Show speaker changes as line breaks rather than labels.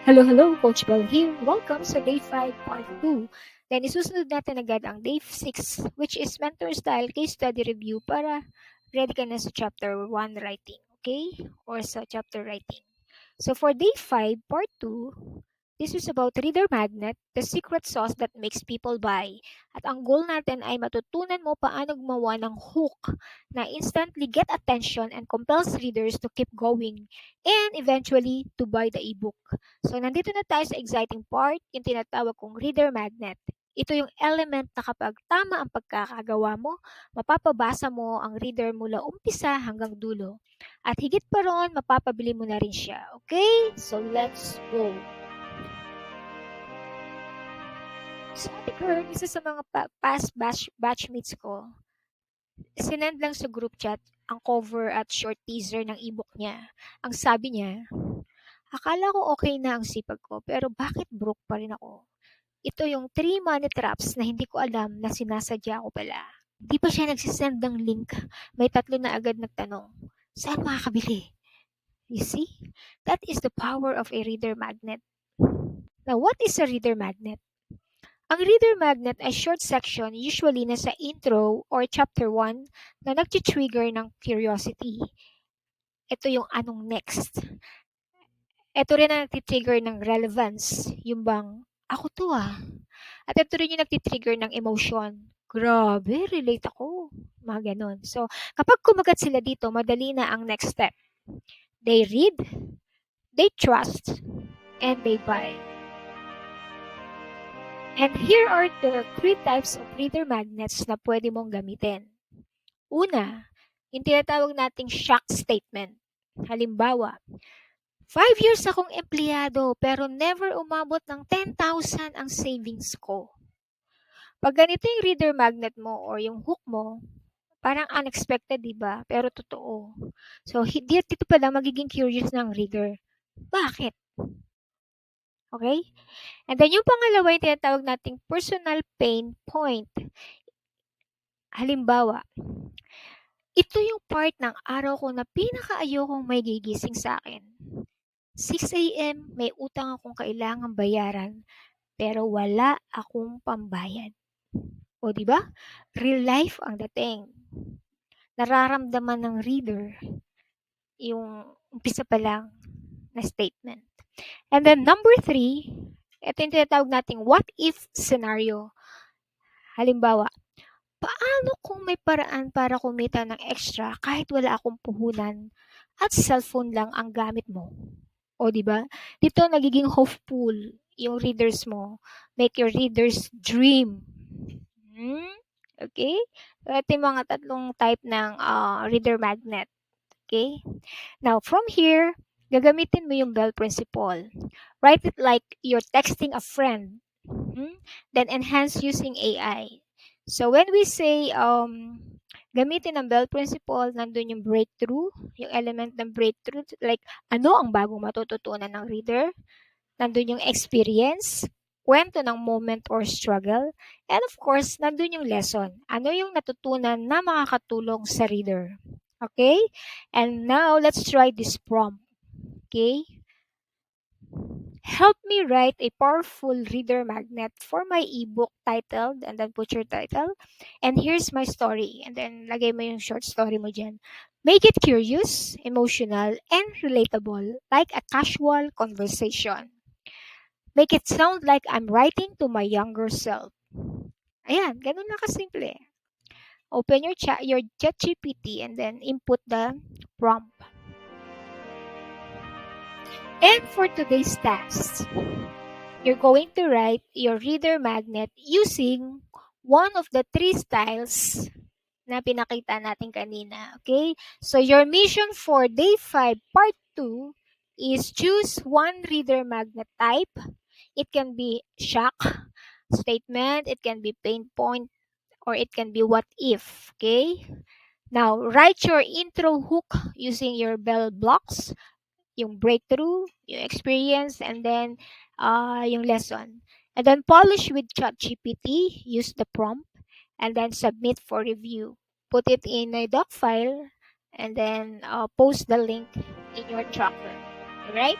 Hello, Coach Bell here. Welcome sa Day 5, Part 2. Then isusunod natin agad ang Day 6, which is Mentor Style Case Study Review para ready ka na sa Chapter 1 writing, okay? Or sa chapter writing. So for Day 5, Part 2, this is about reader magnet, the secret sauce that makes people buy. At ang goal natin ay matutunan mo paano gumawa ng hook na instantly get attention and compels readers to keep going and eventually to buy the ebook. So nandito na tayo sa exciting part, yung tinatawag kong reader magnet. Ito yung element na kapag tama ang pagkakagawa mo, mapapabasa mo ang reader mula umpisa hanggang dulo. At higit pa ron, mapapabili mo na rin siya. Okay? So let's go! So Ate Kern, isa sa mga past batchmates ko, sinend lang sa group chat ang cover at short teaser ng ebook niya. Ang sabi niya, akala ko okay na ang sipag ko, pero bakit broke pa rin ako? Ito yung 3 money traps na hindi ko alam na sinasadya ko pala. Di pa siya nagsisend ng link, may 3 na agad nagtanong, saan makakabili? You see? That is the power of a reader magnet. Now, what is a reader magnet? Ang reader magnet ay short section usually nasa intro or chapter 1 na nag-trigger ng curiosity. Ito yung anong next. Ito rin ang nag-trigger ng relevance. Yung bang, ako to ah. At ito rin yung nag-trigger ng emotion. Grabe, relate ako. Mga ganon. So, kapag kumagat sila dito, madali na ang next step. They read, they trust, and they buy. And here are the 3 types of reader magnets na pwede mong gamitin. Una, yung tinatawag nating shock statement. Halimbawa, 5 years akong empleyado pero never umabot ng 10,000 ang savings ko. Pag ganito yung reader magnet mo or yung hook mo, parang unexpected, di ba? Pero totoo. So, dito pala magiging curious ng reader. Bakit? Okay? And then yung pangalawa yung tinatawag nating personal pain point. Halimbawa, ito yung part ng araw ko na pinakaayokong may gigising sa akin. 6 a.m. may utang akong kailangang bayaran pero wala akong pambayad. O di ba? Real life ang dating. Nararamdaman ng reader yung umpisa pa lang na statement. And then number 3, ito yung tinatawag nating what if scenario. Halimbawa, paano kung may paraan para kumita ng extra kahit wala akong puhunan at cellphone lang ang gamit mo? O di ba? Dito nagiging hopeful yung readers mo. Make your readers dream. Okay? So, ito yung mga 3 type ng reader magnet. Okay? Now, from here, gagamitin mo yung Bell Principle. Write it like you're texting a friend. Then enhance using AI. So when we say gamitin ang Bell Principle, nandun yung breakthrough, yung element ng breakthrough, like ano ang bagong matututunan ng reader, nandun yung experience, kwento ng moment or struggle, and of course, nandun yung lesson. Ano yung natutunan na makakatulong sa reader. Okay? And now, let's try this prompt. Okay? Help me write a powerful reader magnet for my ebook titled, and then put your title. And here's my story. And then, lagay mo yung short story mo dyan. Make it curious, emotional, and relatable, like a casual conversation. Make it sound like I'm writing to my younger self. Ayan, ganun na kasimple. Open your ChatGPT and then input the prompt. And for today's task, you're going to write your reader magnet using one of the 3 styles na pinakita natin kanina. Okay? So your mission for day 5, part 2 is choose one reader magnet type. It can be shock statement, it can be pain point, or it can be what if. Okay? Now, write your intro hook using your bell blocks, yung breakthrough, yung experience, and then yung lesson. And then polish with ChatGPT, use the prompt, and then submit for review. Put it in a doc file, and then post the link in your tracker. Alright?